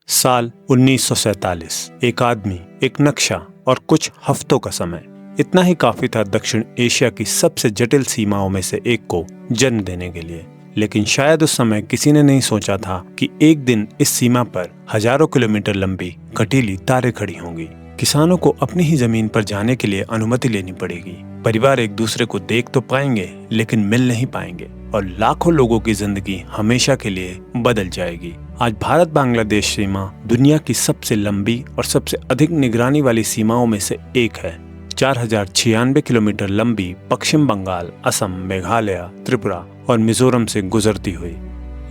साल 1947। एक आदमी, एक नक्शा और कुछ हफ्तों का समय, इतना ही काफी था दक्षिण एशिया की सबसे जटिल सीमाओं में से एक को जन्म देने के लिए। लेकिन शायद उस समय किसी ने नहीं सोचा था कि एक दिन इस सीमा पर हजारों किलोमीटर लंबी कटीली तारें खड़ी होंगी। किसानों को अपनी ही जमीन पर जाने के लिए अनुमति लेनी पड़ेगी। परिवार एक दूसरे को देख तो पाएंगे लेकिन मिल नहीं पाएंगे और लाखों लोगों की जिंदगी हमेशा के लिए बदल जाएगी। आज भारत बांग्लादेश सीमा दुनिया की सबसे लंबी और सबसे अधिक निगरानी वाली सीमाओं में से एक है। 4096 किलोमीटर लंबी पश्चिम बंगाल, असम, मेघालय, त्रिपुरा और मिजोरम से गुजरती हुई।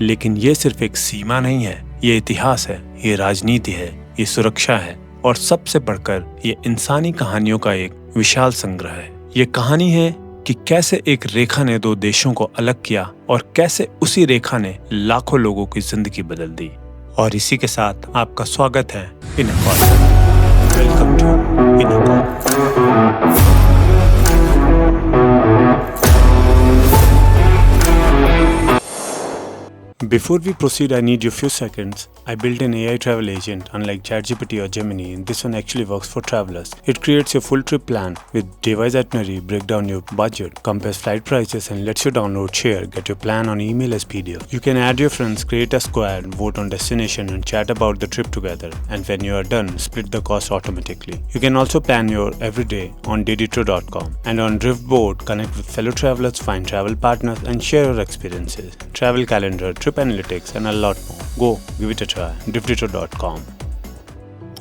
लेकिन ये सिर्फ एक सीमा नहीं है, ये इतिहास है, ये राजनीति है, ये सुरक्षा है और सबसे बढ़कर ये इंसानी कहानियों का एक विशाल संग्रह है। ये कहानी है कि कैसे एक रेखा ने दो देशों को अलग किया और कैसे उसी रेखा ने लाखों लोगों की जिंदगी बदल दी। और इसी के साथ आपका स्वागत है in a call. Welcome to in a call. Before we proceed, I need you a few seconds. I built an AI travel agent. Unlike ChatGPT or Gemini, this one actually works for travelers. It creates your full trip plan with device itinerary, break down your budget, compares flight prices, and lets you download, share, get your plan on email as PDF. You can add your friends, create a squad, vote on destination, and chat about the trip together. And when you are done, split the cost automatically. You can also plan your everyday on ddtro.com. And on Driftboard, connect with fellow travelers, find travel partners, and share your experiences. Travel calendar, trip analytics and a lot more. Go give it a try. driftitro.com।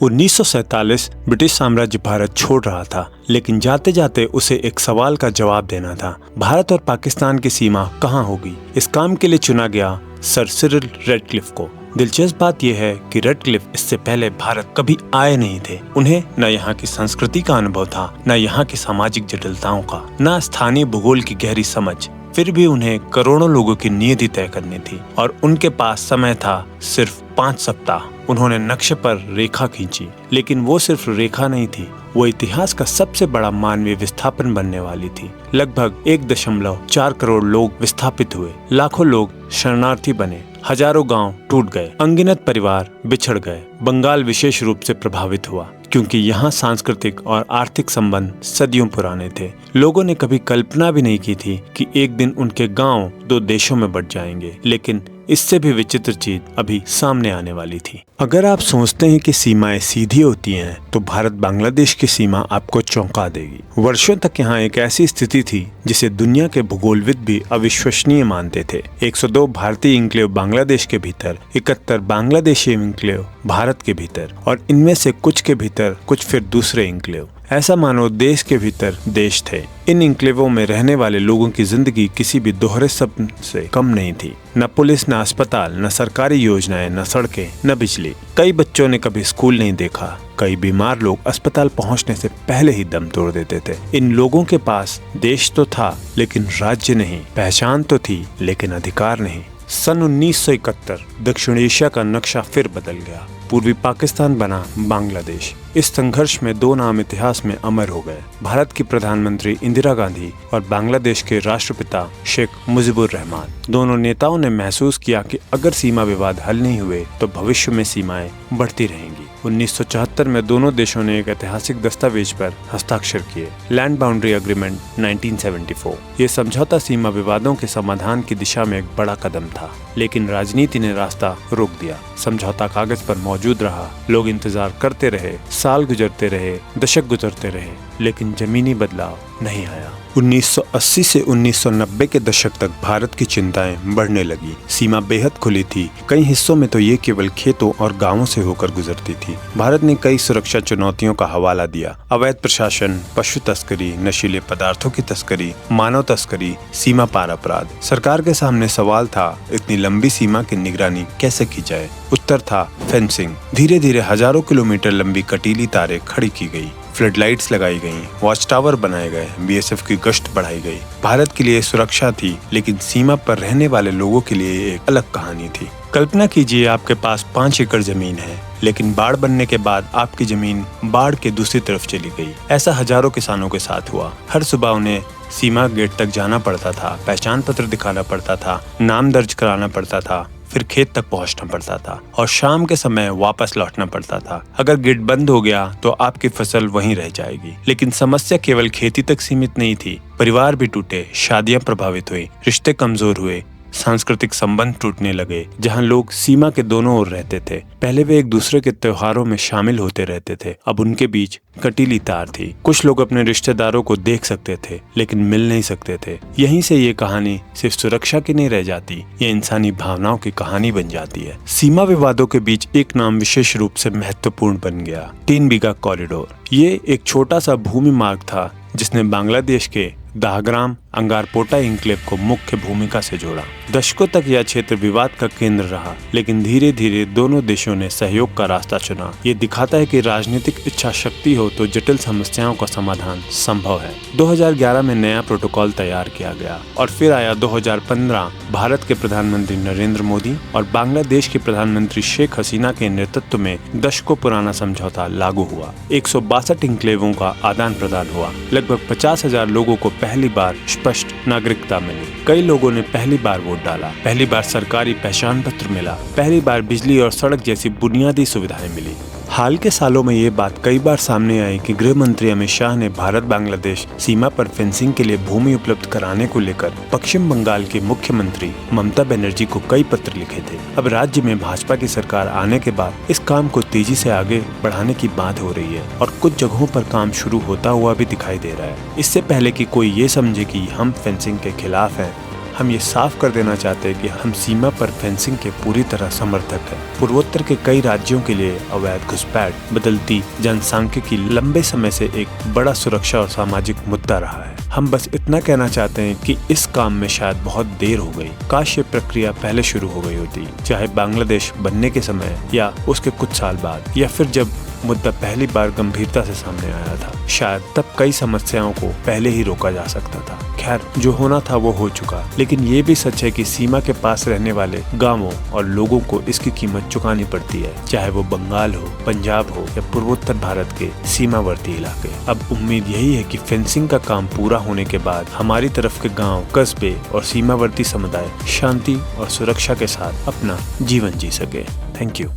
1947 British साम्राज्य भारत छोड़ रहा था, लेकिन जाते जाते उसे एक सवाल का जवाब देना था। भारत और पाकिस्तान की सीमा कहाँ होगी? इस काम के लिए चुना गया सर सिरिल रेडक्लिफ को। दिलचस्प बात यह है कि रेडक्लिफ इससे पहले भारत कभी आए नहीं थे। उन्हें न यहाँ की संस्कृति का अनुभव था, न यहाँ की सामाजिक जटिलताओं का, न स्थानीय भूगोल की गहरी समझ। फिर भी उन्हें करोड़ों लोगों की नियति तय करनी थी और उनके पास समय था सिर्फ 5 सप्ताह। उन्होंने नक्शे पर रेखा खींची, लेकिन वो सिर्फ रेखा नहीं थी, वो इतिहास का सबसे बड़ा मानवीय विस्थापन बनने वाली थी। लगभग 1.4 करोड़ लोग विस्थापित हुए, लाखों लोग शरणार्थी बने, हजारों गांव टूट गए, अनगिनत परिवार बिछड़ गए। बंगाल विशेष रूप से प्रभावित हुआ क्योंकि यहाँ सांस्कृतिक और आर्थिक संबंध सदियों पुराने थे। लोगों ने कभी कल्पना भी नहीं की थी कि एक दिन उनके गांव 2 देशों में बंट जाएंगे, लेकिन इससे भी विचित्र चीज अभी सामने आने वाली थी। अगर आप सोचते हैं कि सीमाएं सीधी होती हैं, तो भारत बांग्लादेश की सीमा आपको चौंका देगी। वर्षों तक यहाँ एक ऐसी स्थिति थी जिसे दुनिया के भूगोलविद भी अविश्वसनीय मानते थे। 102 भारतीय इंक्लेव बांग्लादेश के भीतर, 71 बांग्लादेशी इंक्लेव भारत के भीतर और इनमें से कुछ के भीतर कुछ फिर दूसरे इंक्लेव। ऐसा मानो देश के भीतर देश थे। इन इंक्लेवों में रहने वाले लोगों की जिंदगी किसी भी दोहरे सपने से कम नहीं थी। न पुलिस, न अस्पताल, न सरकारी योजनाएं, न सड़कें, न बिजली। कई बच्चों ने कभी स्कूल नहीं देखा। कई बीमार लोग अस्पताल पहुंचने से पहले ही दम तोड़ देते थे। इन लोगों के पास देश तो था, लेकिन राज्य नहीं। पहचान तो थी, लेकिन अधिकार नहीं। सन 1971 दक्षिण एशिया का नक्शा फिर बदल गया। पूर्वी पाकिस्तान बना बांग्लादेश। इस संघर्ष में 2 नाम इतिहास में अमर हो गए, भारत की प्रधानमंत्री इंदिरा गांधी और बांग्लादेश के राष्ट्रपिता शेख मुजीबुर रहमान। दोनों नेताओं ने महसूस किया कि अगर सीमा विवाद हल नहीं हुए तो भविष्य में सीमाएं बढ़ती रहेंगी। 1974 में दोनों देशों ने एक ऐतिहासिक दस्तावेज पर हस्ताक्षर किए, लैंड बाउंड्री एग्रीमेंट 1974। ये समझौता सीमा विवादों के समाधान की दिशा में एक बड़ा कदम था, लेकिन राजनीति ने रास्ता रोक दिया। समझौता कागज पर मौजूद रहा, लोग इंतजार करते रहे, साल गुजरते रहे, दशक गुजरते रहे, लेकिन जमीनी बदलाव नहीं आया। 1980 से 1990 के दशक तक भारत की चिंताएं बढ़ने लगी। सीमा बेहद खुली थी, कई हिस्सों में तो ये केवल खेतों और गांवों से होकर गुजरती थी। भारत ने कई सुरक्षा चुनौतियों का हवाला दिया, अवैध प्रशासन, पशु तस्करी, नशीले पदार्थों की तस्करी, मानव तस्करी, सीमा पार अपराध। सरकार के सामने सवाल था, इतनी लंबी सीमा की निगरानी कैसे की जाए? उत्तर था फेंसिंग। धीरे धीरे हजारों किलोमीटर लंबी कटीली तारें खड़ी की गई, फ्लड लाइट्स लगाई गईं, वॉच टावर बनाए गए, बीएसएफ की गश्त बढ़ाई गई। भारत के लिए सुरक्षा थी, लेकिन सीमा पर रहने वाले लोगों के लिए एक अलग कहानी थी। कल्पना कीजिए आपके पास 5 एकड़ जमीन है, लेकिन बाढ़ बनने के बाद आपकी जमीन बाढ़ के दूसरी तरफ चली गई। ऐसा हजारों किसानों के साथ हुआ। हर सुबह उन्हें सीमा गेट तक जाना पड़ता था, पहचान पत्र दिखाना पड़ता था, नाम दर्ज कराना पड़ता था, फिर खेत तक पहुंचना पड़ता था और शाम के समय वापस लौटना पड़ता था। अगर गेट बंद हो गया तो आपकी फसल वहीं रह जाएगी। लेकिन समस्या केवल खेती तक सीमित नहीं थी। परिवार भी टूटे, शादियां प्रभावित हुई, रिश्ते कमजोर हुए, सांस्कृतिक संबंध टूटने लगे। जहां लोग सीमा के दोनों ओर रहते थे, पहले वे एक दूसरे के त्योहारों में शामिल होते रहते थे, अब उनके बीच कटीली तार थी। कुछ लोग अपने रिश्तेदारों को देख सकते थे लेकिन मिल नहीं सकते थे। यहीं से ये कहानी सिर्फ सुरक्षा की नहीं रह जाती, ये इंसानी भावनाओं की कहानी बन जाती है। सीमा विवादों के बीच एक नाम विशेष रूप से महत्वपूर्ण बन गया, 3 बीघा कॉरिडोर। ये एक छोटा सा भूमि मार्ग था जिसने बांग्लादेश के दाहग्राम अंगारपोटा एन्क्लेव को मुख्य भूमिका से जोड़ा। दशकों तक यह क्षेत्र विवाद का केंद्र रहा, लेकिन धीरे धीरे दोनों देशों ने सहयोग का रास्ता चुना। ये दिखाता है कि राजनीतिक इच्छा शक्ति हो तो जटिल समस्याओं का समाधान संभव है। 2011 में नया प्रोटोकॉल तैयार किया गया और फिर आया 2015। भारत के प्रधानमंत्री नरेंद्र मोदी और बांग्लादेश की प्रधानमंत्री शेख हसीना के नेतृत्व में दशकों पुराना समझौता लागू हुआ। 162 एन्क्लेवों का आदान प्रदान हुआ। लगभग 50,000 लोगों को पहली बार स्पष्ट नागरिकता मिली। कई लोगों ने पहली बार वोट डाला, पहली बार सरकारी पहचान पत्र मिला, पहली बार बिजली और सड़क जैसी बुनियादी सुविधाएं मिली। हाल के सालों में ये बात कई बार सामने आई कि गृह मंत्री अमित शाह ने भारत बांग्लादेश सीमा पर फेंसिंग के लिए भूमि उपलब्ध कराने को लेकर पश्चिम बंगाल की मुख्यमंत्री ममता बनर्जी को कई पत्र लिखे थे। अब राज्य में भाजपा की सरकार आने के बाद इस काम को तेजी से आगे बढ़ाने की बात हो रही है और कुछ जगहों पर काम शुरू होता हुआ भी दिखाई दे रहा है। इससे पहले कि कोई ये समझे कि हम फेंसिंग के खिलाफ हैं, हम ये साफ कर देना चाहते हैं कि हम सीमा पर फेंसिंग के पूरी तरह समर्थक हैं। पूर्वोत्तर के कई राज्यों के लिए अवैध घुसपैठ, बदलती जनसांख्यिकी लंबे समय से एक बड़ा सुरक्षा और सामाजिक मुद्दा रहा है। हम बस इतना कहना चाहते हैं कि इस काम में शायद बहुत देर हो गई। काश ये प्रक्रिया पहले शुरू हो गई होती, चाहे बांग्लादेश बनने के समय या उसके कुछ साल बाद, या फिर जब मुद्दा पहली बार गंभीरता से सामने आया था। शायद तब कई समस्याओं को पहले ही रोका जा सकता था। खैर, जो होना था वो हो चुका, लेकिन ये भी सच है कि सीमा के पास रहने वाले गांवों और लोगों को इसकी कीमत चुकानी पड़ती है, चाहे वो बंगाल हो, पंजाब हो या पूर्वोत्तर भारत के सीमावर्ती इलाके। अब उम्मीद यही है कि फेंसिंग का काम पूरा होने के बाद हमारी तरफ के गाँव, कस्बे और सीमावर्ती समुदाय शांति और सुरक्षा के साथ अपना जीवन जी सके। Thank you.